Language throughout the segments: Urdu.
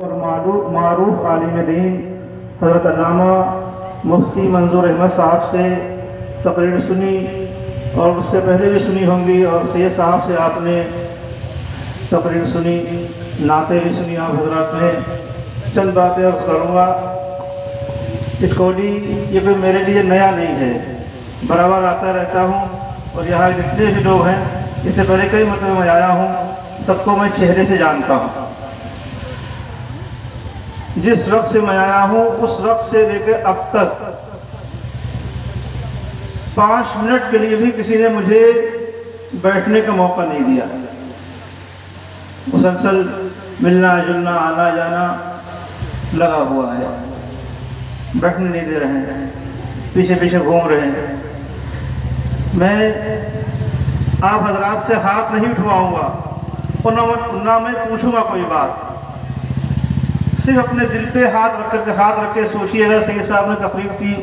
اور معروف عالم دین حضرت علامہ مفتی منظور احمد صاحب سے تقریر سنی اور اس سے پہلے بھی سنی ہوں گی، اور سید صاحب سے آپ نے تقریر سنی، نعتیں بھی سنی آپ حضرات نے۔ چند باتیں عرض کروں گا۔ اسکولی یہ کوئی میرے لیے نیا نہیں ہے، برابر آتا رہتا ہوں، اور یہاں جتنے بھی لوگ ہیں اس سے پہلے کئی مرتبہ میں آیا ہوں، سب کو میں چہرے سے جانتا ہوں۔ جس وقت سے میں آیا ہوں اس وقت سے لے کے اب تک 5 منٹ کے لیے بھی کسی نے مجھے بیٹھنے کا موقع نہیں دیا۔ مسلسل ملنا جلنا آنا جانا لگا ہوا ہے، بیٹھنے نہیں دے رہے ہیں، پیچھے پیچھے گھوم رہے ہیں۔ میں آپ حضرات سے ہاتھ نہیں اٹھواؤں گا اور نہ میں پوچھوں گا کوئی بات، صرف اپنے دل پہ ہاتھ رکھ کے سوچیے گا۔ سید صاحب نے تقریر کی،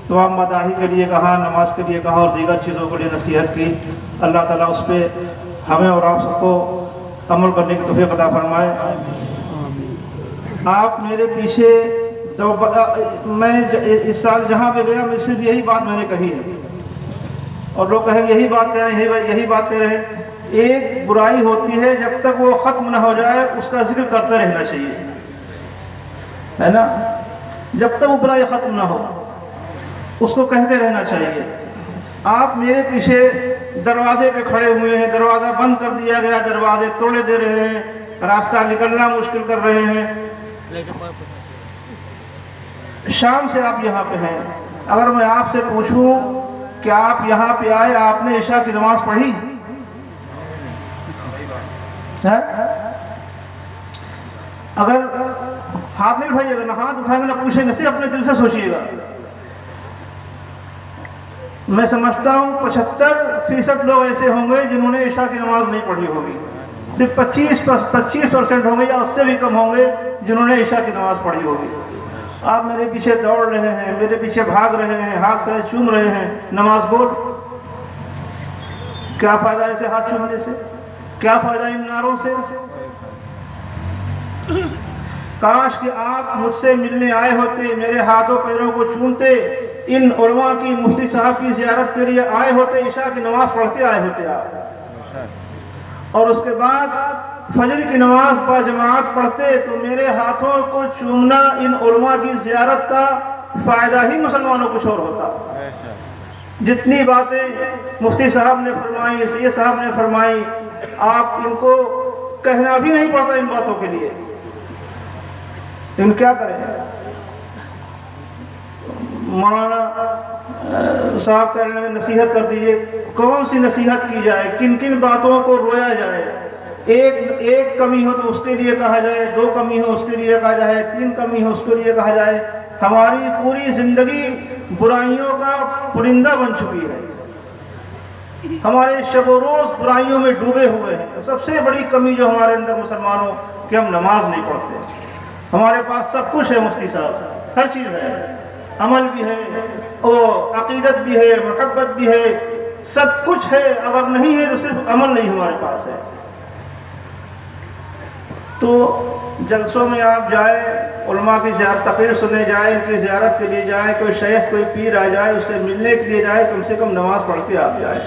تمام مداحی کے لیے کہا، نماز کے لیے کہا، اور دیگر چیزوں کے لیے نصیحت کی۔ اللہ تعالیٰ اس پہ ہمیں اور آپ سب کو عمل کرنے کی توفیق عطا فرمائے۔ آپ میرے پیچھے میں اس سال جہاں پہ گیا میں صرف یہی بات میں نے کہی ہے، اور لوگ کہیں یہی بات کہہ رہے ہیں، یہی بات کہہ رہے ہیں۔ ایک برائی ہوتی ہے جب تک وہ ختم نہ ہو جائے اس کا ذکر کرتے رہنا چاہیے، ہے نا؟ جب تک وہ برائی ختم نہ ہو اس کو کہتے رہنا چاہیے۔ آپ میرے پیچھے دروازے پہ کھڑے ہوئے ہیں، دروازہ بند کر دیا گیا، دروازے توڑے دے رہے ہیں، راستہ نکلنا مشکل کر رہے ہیں۔ شام سے آپ یہاں پہ ہیں، اگر میں آپ سے پوچھوں کہ آپ یہاں پہ آئے، آپ نے عشاء کی نماز پڑھی ہے؟ اگر ہاتھ نہیں اٹھائیے گا، نہ ہاتھ اٹھائیں گے نہ پوچھیں گے، صرف اپنے دل سے سوچیے گا۔ میں سمجھتا ہوں 75% لوگ ایسے ہوں گے جنہوں نے عشاء کی نماز نہیں پڑھی ہوگی، صرف 25% ہوں گے یا اس سے بھی کم ہوں گے جنہوں نے عشاء کی نماز پڑھی ہوگی۔ آپ میرے پیچھے دوڑ رہے ہیں، میرے پیچھے بھاگ رہے ہیں، ہاتھ پیر چوم رہے ہیں، نماز گول۔ کیا فائدہ ایسے ہاتھ چومنے سے؟ کیا فائدہ ان نعروں سے؟ کاش کہ آپ مجھ سے ملنے آئے ہوتے، میرے ہاتھوں پیروں کو چومتے، ان علماء کی، مفتی صاحب کی زیارت کے لیے آئے ہوتے، عشاء کی نماز پڑھتے آئے ہوتے آپ، اور اس کے بعد فجر کی نماز با جماعت پڑھتے، تو میرے ہاتھوں کو چومنا ان علماء کی زیارت کا فائدہ ہی مسلمانوں کو اور ہوتا۔ جتنی باتیں مفتی صاحب نے فرمائی، سید صاحب نے فرمائی، آپ ان کو کہنا بھی نہیں پڑتا ان باتوں کے لیے، ان کیا کریں؟ مولانا صاحب کہہ رہے ہیں نصیحت کر دیجئے، کون سی نصیحت کی جائے، کن کن باتوں کو رویا جائے؟ ایک کمی ہو تو اس کے لیے کہا جائے، 2 کمی ہو اس کے لیے کہا جائے، 3 کمی ہو اس کے لیے کہا جائے۔ ہماری پوری زندگی برائیوں کا پرندہ بن چکی ہے، ہمارے شب و روز برائیوں میں ڈوبے ہوئے ہیں۔ سب سے بڑی کمی جو ہمارے اندر مسلمانوں کہ ہم نماز نہیں پڑھتے۔ ہمارے پاس سب کچھ ہے مفتی صاحب، ہر چیز ہے، عمل بھی ہے، اور عقیدت بھی ہے، محبت بھی ہے، سب کچھ ہے، اگر نہیں ہے تو صرف عمل نہیں ہمارے پاس ہے۔ تو جلسوں میں آپ جائیں، علماء کی زیارت تقریر سننے جائیں، ان کی زیارت کے لیے جائیں، کوئی شیخ کوئی پیر آ جائے اس سے ملنے کے لیے جائیں، کم سے کم نماز پڑھ کے آپ جائیں۔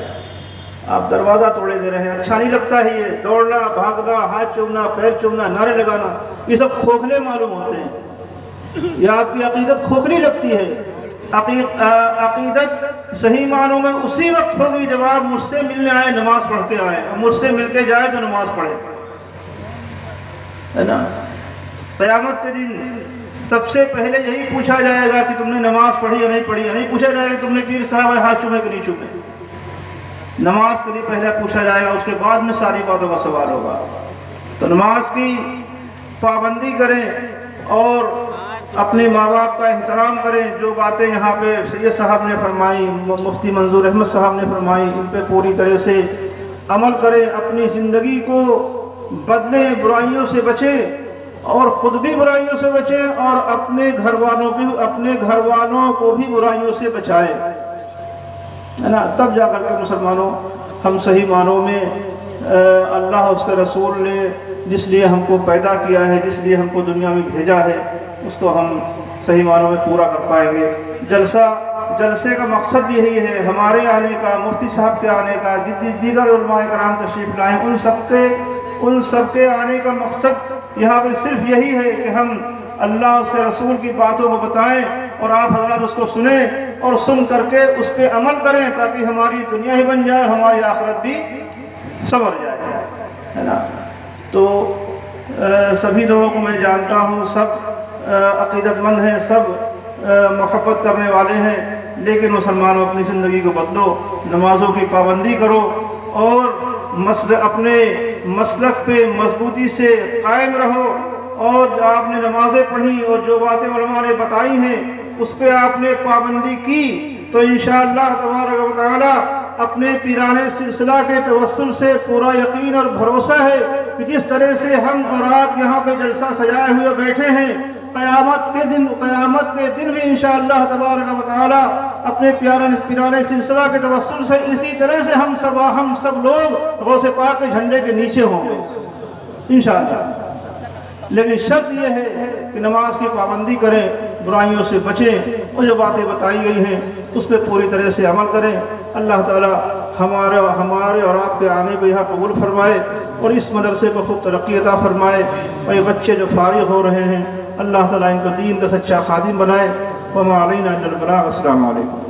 آپ دروازہ توڑے دے رہے ہیں، اچھا نہیں لگتا ہے یہ دوڑنا بھاگنا، ہاتھ چومنا، پیر چومنا، نعرے لگانا، یہ سب کھوکھلے معلوم ہوتے ہیں، یہ آپ کی عقیدت کھوکھلی لگتی ہے۔ عقیدت صحیح معنوں میں اسی وقت ہوگی جب آپ مجھ سے ملنے آئے، نماز پڑھ کے آئے، اور مجھ سے مل کے جائے تو نماز پڑھے، ہے نا؟ قیامت کے دن سب سے پہلے یہی پوچھا جائے گا کہ تم نے نماز پڑھی یا نہیں پڑھی، یا نہیں پوچھا جائے گا تم نے پیر صاحب ہاتھ چومے کہ نہیں چومے۔ نماز کے لیے پہلے پوچھا جائے گا، اس کے بعد میں ساری باتوں کا سوال ہوگا۔ تو نماز کی پابندی کریں اور اپنے ماں باپ کا احترام کریں۔ جو باتیں یہاں پہ سید صاحب نے فرمائی، مفتی منظور احمد صاحب نے فرمائی، ان پہ پوری طرح سے عمل کریں، اپنی زندگی کو بدلیں، برائیوں سے بچیں، اور خود بھی برائیوں سے بچیں، اور اپنے گھر والوں کو بھی برائیوں سے بچائیں، ہے نا؟ تب جا کر کے مسلمانوں ہم صحیح معنوں میں اللہ اس کے رسول نے جس لیے ہم کو پیدا کیا ہے، جس لیے ہم کو دنیا میں بھیجا ہے، اس کو ہم صحیح معنوں میں پورا کر پائیں گے۔ جلسے کا مقصد یہی ہے، ہمارے آنے کا، مفتی صاحب کے آنے کا، دیگر علماء کرام تشریف لائیں، ان سب کے آنے کا مقصد یہاں پہ صرف یہی ہے کہ ہم اللہ اس کے رسول کی باتوں کو بتائیں اور آپ حضرات اس کو سنیں اور سن کر کے اس پہ عمل کریں، تاکہ ہماری دنیا ہی بن جائے، ہماری آخرت بھی سنور جائے، ہے نا۔ تو سبھی لوگوں کو میں جانتا ہوں، سب عقیدت مند ہیں، سب محبت کرنے والے ہیں، لیکن مسلمانوں اپنی زندگی کو بدلو، نمازوں کی پابندی کرو اور اپنے مسلک پہ مضبوطی سے قائم رہو، اور جو آپ نے نمازیں پڑھی اور جو باتیں علماء نے بتائی ہیں اس پہ آپ نے پابندی کی تو انشاءاللہ تبارک و تعالی اپنے پیرانے سلسلہ کے توسل سے پورا یقین اور بھروسہ ہے کہ جس طرح سے ہم اور آپ یہاں پہ جلسہ سجائے ہوئے بیٹھے ہیں، قیامت کے دن بھی انشاءاللہ تبارک و تعالی اپنے پیرانے سلسلہ کے توسل سے اسی طرح سے ہم سب لوگ غوث پاک کے جھنڈے کے نیچے ہوں گے انشاءاللہ۔ لیکن شرط یہ ہے کہ نماز کی پابندی کریں، برائیوں سے بچیں اور جو باتیں بتائی گئی ہیں اس پہ پوری طرح سے عمل کریں۔ اللہ تعالی ہمارے اور آپ کے آنے کو یہاں قبول فرمائے اور اس مدرسے کو خوب ترقی عطا فرمائے، اور یہ بچے جو فارغ ہو رہے ہیں اللہ تعالی ان کو دین کا سچا خادم بنائے۔ وما علینا الا البلاغ۔ السلام علیکم۔